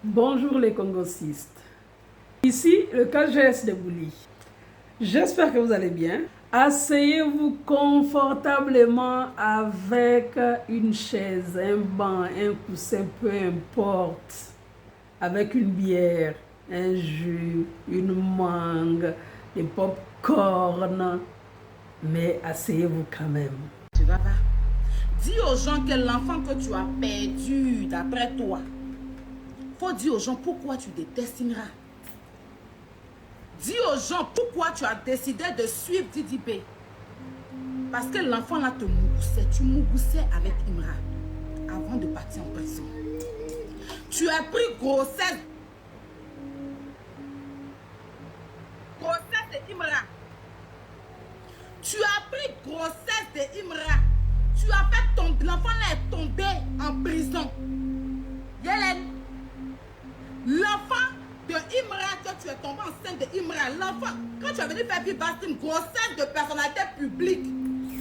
Bonjour les Congosistes. Ici le KGS de Bouli. J'espère que vous allez bien. Asseyez-vous confortablement avec une chaise, un banc, un coussin, peu importe. Avec une bière, un jus, une mangue, des pop-corn. Mais asseyez-vous quand même. Tu vas pas. Dis aux gens que l'enfant que tu as perdu d'après toi, faut dire aux gens pourquoi tu détestes Imra. Dis aux gens pourquoi tu as décidé de suivre Didi B. Parce que l'enfant là te moussait. Tu moussais avec Imra avant de partir en prison. Tu as pris grossesse. Grossesse de Imra. Tu as pris grossesse de Imra. Tu as fait tomber. L'enfant là est tombé en prison. Yélène. L'enfant de Imra, que tu es tombé enceinte de Imra, l'enfant, quand tu es venu faire une grossesse de personnalité publique,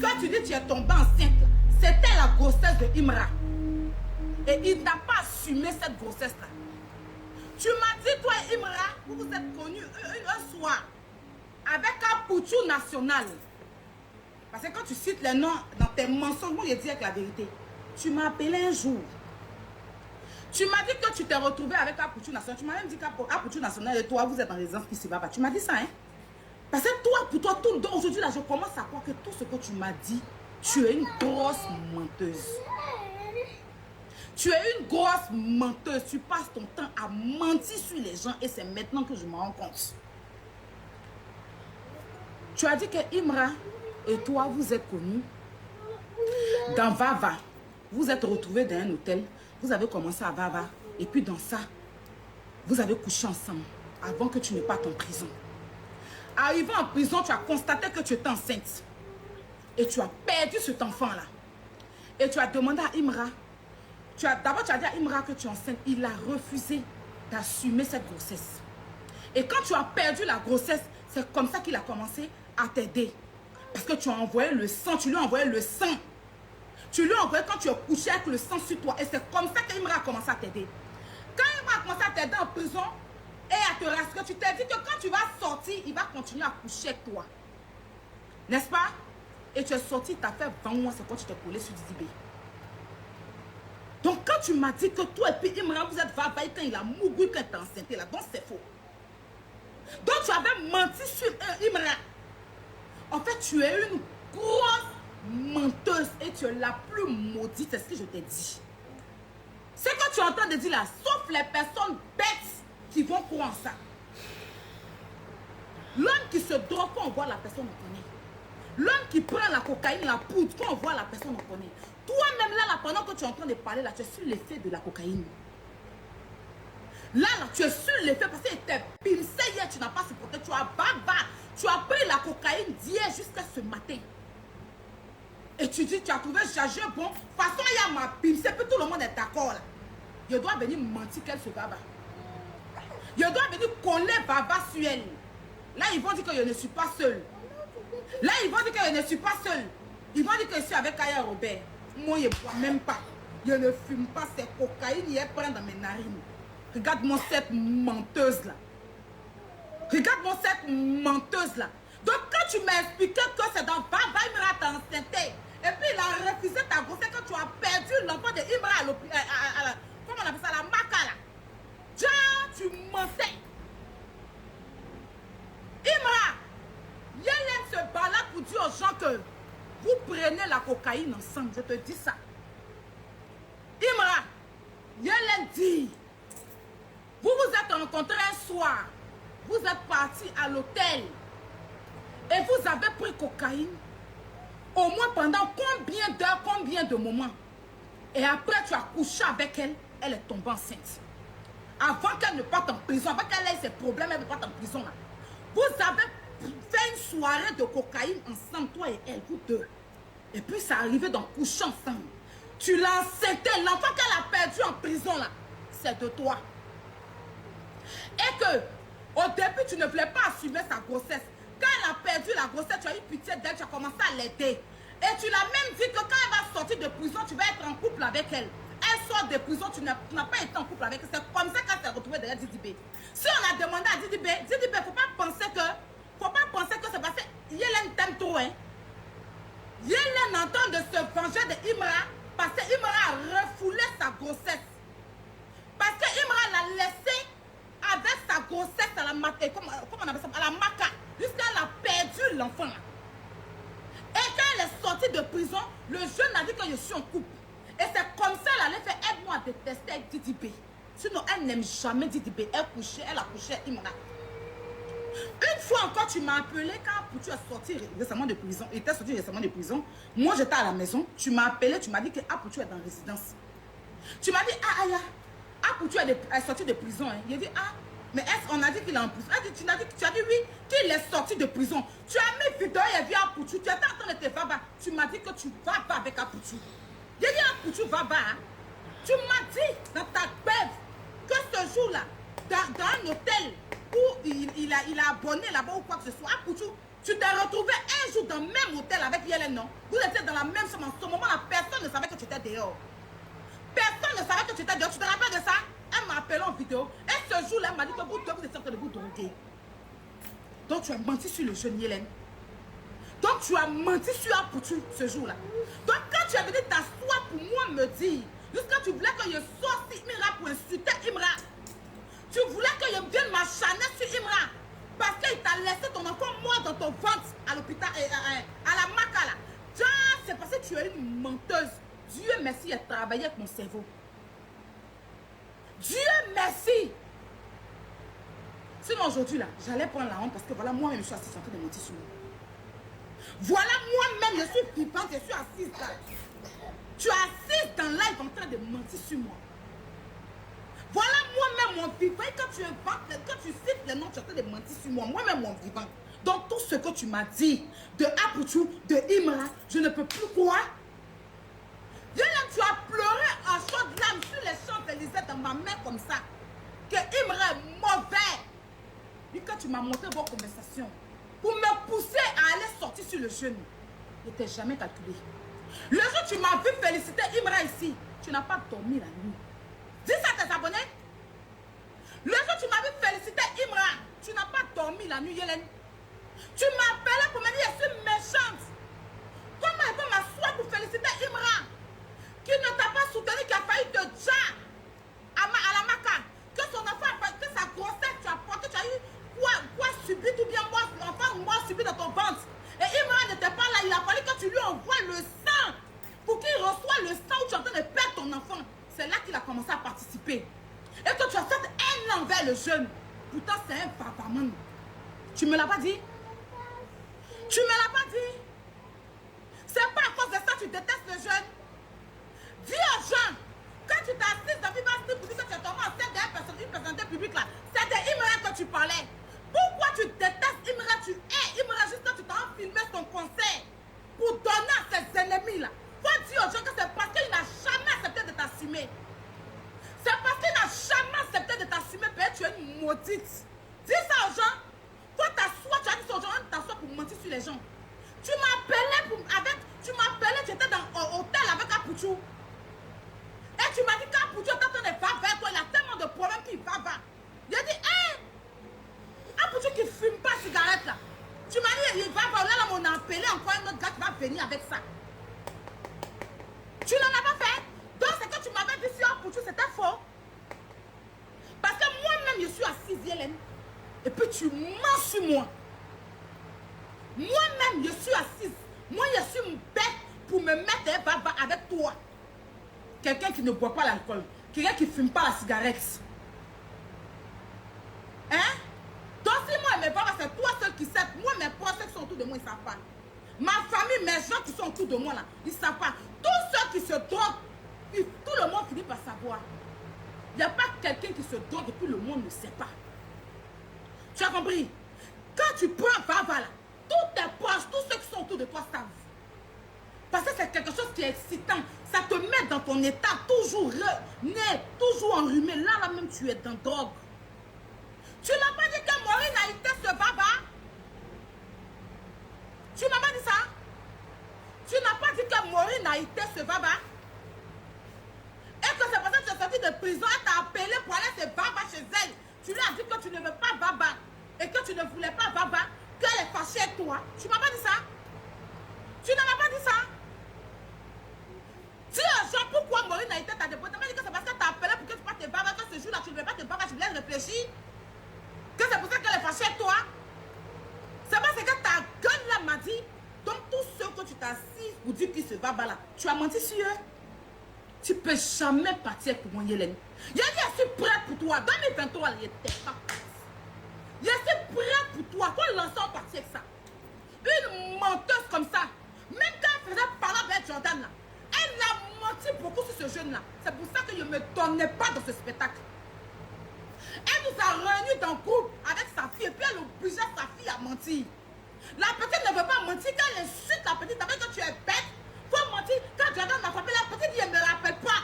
quand tu dis que tu es tombé enceinte, c'était la grossesse de Imra. Et il n'a pas assumé cette grossesse-là. Tu m'as dit, toi et Imra, vous vous êtes connus un soir avec un pouchou national. Parce que quand tu cites les noms dans tes mensonges, moi je dis avec la vérité. Tu m'as appelé un jour. Tu m'as dit que tu t'es retrouvé avec Apouchou National. Tu m'as même dit qu'Apouchou National et toi, vous êtes en résidence qui se va pas. Tu m'as dit ça, hein? Parce que toi, pour toi, tout aujourd'hui, là, je commence à croire que tout ce que tu m'as dit, tu es une grosse menteuse. Tu es une grosse menteuse. Tu passes ton temps à mentir sur les gens et c'est maintenant que je me rends compte. Tu as dit que Imra et toi, vous êtes connus dans Vava. Vous êtes retrouvés dans un hôtel. Vous avez commencé à Vava. Et puis dans ça, vous avez couché ensemble avant que tu ne partes en prison. Arrivé en prison, tu as constaté que tu étais enceinte. Et tu as perdu cet enfant-là. Et tu as demandé à Imra. D'abord, tu as dit à Imra que tu es enceinte. Il a refusé d'assumer cette grossesse. Et quand tu as perdu la grossesse, c'est comme ça qu'il a commencé à t'aider. Parce que tu as envoyé le sang. Tu lui as envoyé le sang. Tu lui as envoyé quand tu as couché avec le sang sur toi. Et c'est comme ça qu'Imra a commencé à t'aider. Quand Imra a commencé à t'aider en prison et à te rassurer, tu t'es dit que quand tu vas sortir, il va continuer à coucher avec toi. N'est-ce pas? Et tu es sorti, tu as fait 20 mois, c'est quand tu t'es collé sur Didi B. Donc quand tu m'as dit que toi et puis Imra, vous êtes vavaille quand il a mouru, quand il était enceinte là, donc c'est faux. Donc tu avais menti sur Imra. En fait, tu es une grosse menteuse et tu es la plus maudite, c'est ce que je t'ai dit. C'est que tu es en train de dire là, sauf les personnes bêtes qui vont croire en ça. L'homme qui se drogue, quand on voit la personne, on connaît. L'homme qui prend la cocaïne, la poudre, quand on voit la personne, on connaît. Toi-même là, pendant que tu es en train de parler là, tu es sur l'effet de la cocaïne. Là, tu es sur l'effet parce que tu es pincé hier, tu n'as pas supporté, tu as baba, tu as pris la cocaïne d'hier jusqu'à ce matin. Et tu dis, tu as trouvé chargé bon. De toute façon, il y a ma pincé, puis tout le monde est d'accord là. Je dois venir mentir qu'elle se baba. Je dois venir coller baba sur elle. Là, ils vont dire que je ne suis pas seule. Là, ils vont dire que je ne suis pas seule. Ils vont dire que je suis avec Aya Robert. Moi, je ne bois même pas. Je ne fume pas ces cocaïnes, je prends dans mes narines. Regarde-moi cette menteuse là. Regarde-moi cette menteuse là. Donc quand tu m'as expliqué que c'est dans Baba Imra t'a enceinté, et puis il a refusé ta grossesse quand tu as perdu l'enfant de Imra à l'hôpital, comment on appelle ça, la maca là. Tiens, tu mentais. Imra, Yélène se balade pour dire aux gens que vous prenez la cocaïne ensemble, je te dis ça. Imra, Yélène dit, vous vous êtes rencontrés un soir, vous êtes partis à l'hôtel et vous avez pris cocaïne au moins pendant combien d'heures, combien de moments. Et après tu as couché avec elle, elle est tombée enceinte. Avant qu'elle ne parte en prison, avant qu'elle ait ses problèmes, elle ne parte en prison. Là. Vous avez fait une soirée de cocaïne ensemble, toi et elle, vous deux. Et puis ça arrivait d'en coucher ensemble. Tu l'as enceinté, l'enfant qu'elle a perdu en prison là, c'est de toi. Et que au début tu ne voulais pas assumer sa grossesse. Quand elle a perdu la grossesse, tu as eu pitié d'elle, tu as commencé à l'aider. Et tu l'as même dit que quand elle va sortir de prison, tu vas être en couple avec elle. Elle sort de prison, tu n'as pas été en couple avec elle. C'est comme ça qu'elle s'est retrouver derrière Didibé. Si on a demandé à Didibé, Didibé, faut pas penser que c'est parce que Yélène t'aime trop, hein. Yélène est en train de se venger de Imra parce que Imra a refoulé sa grossesse. Parce que Imra l'a laissé avec sa grossesse à la maca, comment on appelle ça, à la maca, jusqu'à elle a perdu l'enfant. Et quand elle est sortie de prison, le jeune a dit que je suis en couple. Et c'est comme ça qu'elle allait faire aide-moi à détester Didibé. Sinon, elle n'aime jamais Didibé. Elle a couché Imra. Une fois encore, tu m'as appelé quand tu es sorti récemment de prison. Il était sorti récemment de prison. Moi, j'étais à la maison. Tu m'as appelé, tu m'as dit que Apoutou est dans la résidence. Tu m'as dit, Apoutou est sorti de prison. Hein. Il a dit, mais est-ce qu'on a dit qu'il est en prison? Tu as dit oui, qu'il est sorti de prison. Tu as mis vidéo et vu Apoutou. Tu étais en train de te faire. Tu m'as dit que tu vas pas avec Apoutou. J'ai dit Apoutou va pas. Hein. Tu m'as dit dans ta bête que ce jour-là, dans un hôtel où il a abonné là-bas ou quoi que ce soit, Apoutou, tu t'es retrouvé un jour dans le même hôtel avec Yélène, non? Vous étiez dans la même chambre. En ce moment-là, personne ne savait que tu étais dehors. Personne ne savait que tu étais dehors. Tu te rappelles de ça? Elle m'a appelé en vidéo. Et ce jour-là, elle m'a dit que vous étiez en train de vous droguer. Donc, tu as menti sur le jeune Yélène. Donc, tu as menti sur Apoutou ce jour-là. Donc, quand tu es venu t'asseoir pour moi me dire, jusqu'à tu voulais que je sorte Imra pour insulter Imra. Tu voulais que je vienne m'acharner sur Imra. Parce qu'il t'a laissé ton enfant mort dans ton ventre à l'hôpital, à la maca là. C'est parce que tu es une menteuse. Dieu merci, il a travaillé avec mon cerveau. Dieu merci. Sinon aujourd'hui là, j'allais prendre la honte parce que voilà, moi-même je suis assise en train de mentir sur moi. Voilà, moi-même je suis vivante, je suis assise là. Tu es assise dans live en train de mentir sur moi. Voilà moi-même mon vivant. Quand tu cites les noms, tu es en train de mentir sur moi. Moi-même mon vivant. Donc tout ce que tu m'as dit de Apoutou, de Imra, je ne peux plus croire. Tu as pleuré en chaudes larmes sur les Champs-Élysées dans ma main comme ça. Que Imra est mauvais. Et quand tu m'as montré vos conversations, pour me pousser à aller sortir sur le genou, je n'étais jamais calculé. Le jour où tu m'as vu féliciter Imra ici, tu n'as pas dormi la nuit. Dis ça à tes abonnés. Le jour où tu m'as vu féliciter Imra, tu n'as pas dormi la nuit, Yélène. Tu m'as appelé pour me dire je suis méchante. Comment elle peut m'asseoir pour féliciter Imra, qui ne t'a pas soutenu, qui a failli te dire à la maca, que son enfant, que sa grossesse, tu as porté, tu as eu quoi subi, tout bien moi, l'enfant moi subi dans ton ventre. Et Imra n'était pas là, il a fallu que tu lui envoies le sang pour qu'il reçoive le sang où tu es en train de perdre ton enfant. C'est là qu'il a commencé à participer. Et que tu as fait un envers le jeune. Pourtant, c'est un papaman. Tu me l'as pas dit? Tu me l'as pas dit? C'est pas à cause de ça que tu détestes le jeune. Dis aux gens, quand tu t'assises dans Vivacité pour dire que tu es tombé enceinte d'une personnalité publique là, c'est de Imra que tu parlais. Pourquoi tu détestes Imra? Tu hais Imra juste quand tu t'as filmé son concert pour donner à ses ennemis là. Faut dire aux gens que c'est parce qu'il n'a jamais accepté de t'assumer. C'est parce qu'il n'a jamais accepté de t'assumer, peut-être tu es une maudite. Dis ça aux gens. Faut t'asseoir, tu as dit ça aux gens, t'asseoir pour mentir sur les gens. Tu m'appelais, tu étais dans l'hôtel avec Apoutou. Et tu m'as dit qu'Apoutou est en train de faire vers toi, il a tellement de problèmes qu'il va vers. J'ai dit, Apoutou qui ne fume pas de cigarette là. Tu m'as dit, il va vers là, on a appelé encore un autre gars qui va venir avec ça. Tu n'en as pas fait. Donc c'est que tu m'avais dit sur Apoutou, c'était faux. Parce que moi-même, je suis assise, Yélène. Et puis tu mens sur moi. Moi-même, je suis assise. Moi, je suis une bête pour me mettre avec toi. Quelqu'un qui ne boit pas l'alcool. Quelqu'un qui ne fume pas la cigarette. Hein? Donc si moi et mes parents, c'est toi seul qui sais. Moi, mes proches, ceux qui sont autour de moi, ils ne savent pas. Ma famille, mes gens qui sont autour de moi, là, ils ne savent pas. Tous ceux qui se droguent, tout le monde finit par savoir. Il n'y a pas quelqu'un qui se drogue et puis le monde ne sait pas. Tu as compris? Quand tu prends Vava là, tous tes proches, tous ceux qui sont autour de toi savent. Parce que c'est quelque chose qui est excitant. Ça te met dans ton état toujours toujours enrhumé. Là même, tu es dans drogue. Tu n'as pas dit que Maureen a été ce Vava? Tu n'as pas dit ça? Tu n'as pas dit que Maureen a été ce Vava? Et que c'est parce que tu es sorti de prison, elle t'a appelé pour aller se Vava chez elle. là, tu as menti sur eux. Tu ne peux jamais partir pour moi, Yélène. Je suis prête pour toi. 2023, il était pas prête. Je suis prête pour toi. Quand l'ensemble partir avec ça. Une menteuse comme ça. Même quand elle faisait parler avec Jordan là, elle a menti beaucoup sur ce jeune là. C'est pour ça que je ne me donnais pas dans ce spectacle. Elle nous a réunis dans le groupe avec sa fille et puis elle obligeait sa fille à mentir. La petite ne veut pas mentir quand elle insulte la petite avec que tu es bête. Faut mentir. Quand Jordan m'a frappé, la petite dit elle ne me rappelle pas.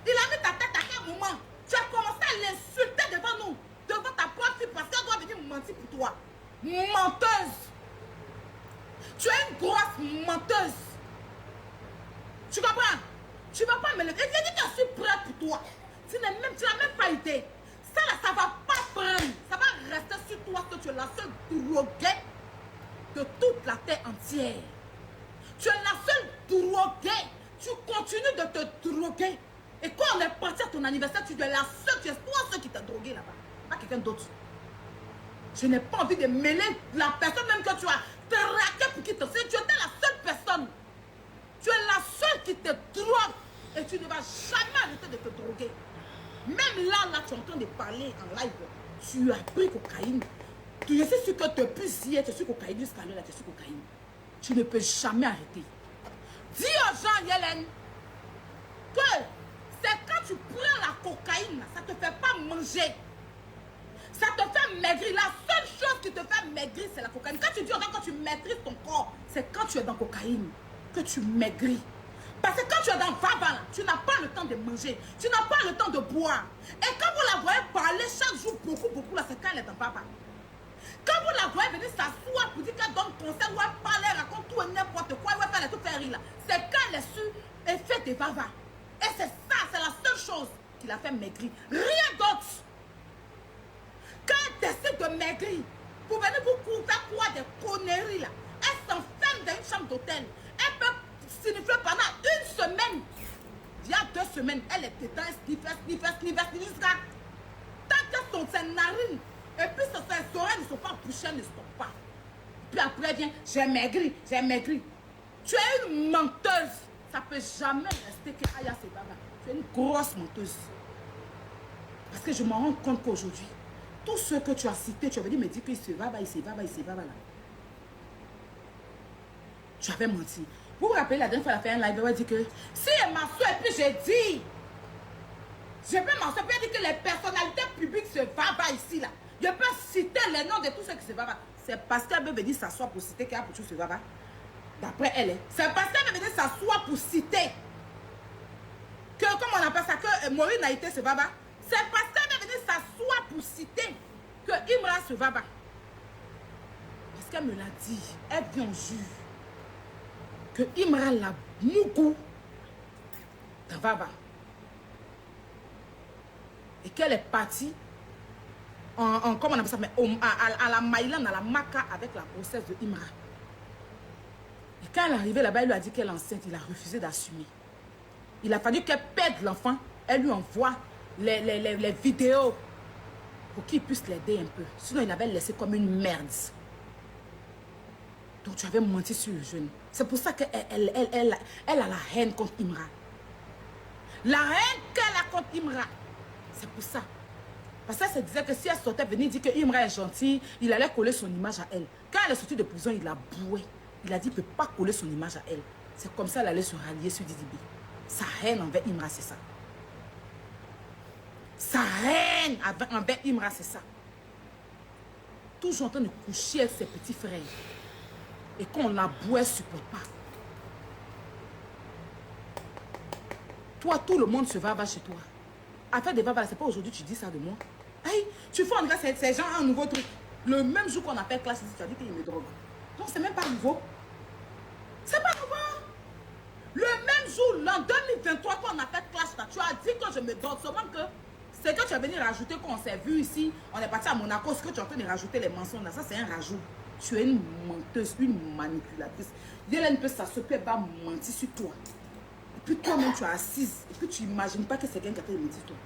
Il a mis ta tête à quel moment? Tu as commencé à l'insulter devant nous, devant ta propre fille parce qu'elle doit venir mentir pour toi. Menteuse. Tu es une grosse menteuse. Tu comprends? Tu ne vas pas me lever. Je dis que je suis prête pour toi. Tu n'as même pas idée. Ça là, ça ne va pas prendre. Ça va rester sur toi que tu es la seule droguée de toute la terre entière. Tu es la seule droguée. Tu continues de te droguer. Et quand on est parti à ton anniversaire, tu es la seule, tu es toi seul qui t'a drogué là-bas. Pas quelqu'un d'autre. Je n'ai pas envie de mêler la personne même que tu as traqué pour qui te fait. Tu étais la seule personne. Tu es la seule qui te drogue. Et tu ne vas jamais arrêter de te droguer. Même là, tu es en train de parler en live. Tu as pris cocaïne. Tu sais ce que depuis hier, tu es sur cocaïne jusqu'à là, tu es sur cocaïne. Tu ne peux jamais arrêter. Dis aux gens, Yélène, que c'est quand tu prends la cocaïne, ça ne te fait pas manger. Ça te fait maigrir. La seule chose qui te fait maigrir, c'est la cocaïne. Quand tu dis aux gens que tu maîtrises ton corps, c'est quand tu es dans cocaïne que tu maigris. Parce que quand tu es dans Vava, tu n'as pas le temps de manger. Tu n'as pas le temps de boire. Et quand vous la voyez parler chaque jour beaucoup, là, c'est quand elle est dans Vava. Quand vous la voyez venir s'asseoir pour dire qu'elle donne conseil, ou elle parle, elle raconte tout et n'importe quoi, elle va tout faire rire là. C'est quand elle est sur effet de Vava. Et c'est ça, c'est la seule chose qui l'a fait maigrir. Rien d'autre. Quand elle décide de maigrir, pour venir vous faire quoi des conneries là, elle s'enferme dans une chambre d'hôtel. Elle peut signifier pendant une semaine. Il y a 2 semaines, elle est dedans, elle sniffe, jusqu'à tant que son narine et puis ses oreilles ne sont pas bouchées, ne stoppent pas. Puis après elle vient, j'ai maigri. Tu es une menteuse. Ça ne peut jamais rester que Aya c'est baba. Tu es une grosse menteuse. Parce que je me rends compte qu'aujourd'hui, tout ce que tu as cité, tu avais dit, me dire qu'il se va là. Tu avais menti. Vous vous rappelez la dernière fois, elle a fait un live, elle a dit que si elle m'a et puis j'ai dit, je peux m'en puis elle dit que les personnalités publiques se va ici là. Je peux citer les noms de tous ceux qui se va. C'est parce qu'elle veut venir s'asseoir pour citer qu'il y a pour tout se va. D'après elle, c'est parce qu'elle veut venir s'asseoir pour citer que, comment on appelle ça, que Maureen a été se va. C'est parce qu'elle veut venir s'asseoir pour citer que Imra se va. Parce qu'elle me l'a dit, elle vient en jure que Imra l'a mougou dans Vava. Et qu'elle est partie comment on appelle ça, mais à la Maïlan, à la Maka avec la grossesse de Imra. Et quand elle est arrivée là-bas, elle lui a dit qu'elle est enceinte, il a refusé d'assumer. Il a fallu qu'elle perde l'enfant, elle lui envoie les vidéos pour qu'il puisse l'aider un peu. Sinon, il avait laissé comme une merde. Donc, tu avais menti sur le jeune. C'est pour ça qu'elle a la haine contre Imra. La haine qu'elle a contre Imra. C'est pour ça. Parce qu'elle se disait que si elle sortait venir dire que Imra est gentil, il allait coller son image à elle. Quand elle est sortie de prison, il a boué. Il a dit qu'il ne peut pas coller son image à elle. C'est comme ça qu'elle allait se rallier sur Didi B. Sa haine envers Imra, c'est ça. Sa haine envers Imra, c'est ça. Toujours en train de coucher avec ses petits frères. Et quand on la boué, elle ne supporte pas. Toi, tout le monde se va chez toi. Affaire de Vava, c'est pas aujourd'hui tu dis ça de moi. Hey, tu fais en cas ces gens un nouveau truc. Le même jour qu'on appelle classe, tu as dit qu'il me drogue. Donc c'est même pas nouveau. C'est pas nouveau. Le même jour, l'an 2023, quand on appelle classe, tu as dit que je me drogue. Seulement que c'est que tu as venu rajouter quand on s'est vu ici. On est parti à Monaco. Ce que tu es en train de rajouter les mensonges là, ça c'est un rajout. Tu es une menteuse, une manipulatrice. Yélène peut s'asseoir, elle va mentir sur toi. Et puis toi-même tu es assise. Et puis tu n'imagines pas que c'est quelqu'un qui a fait mentir sur toi.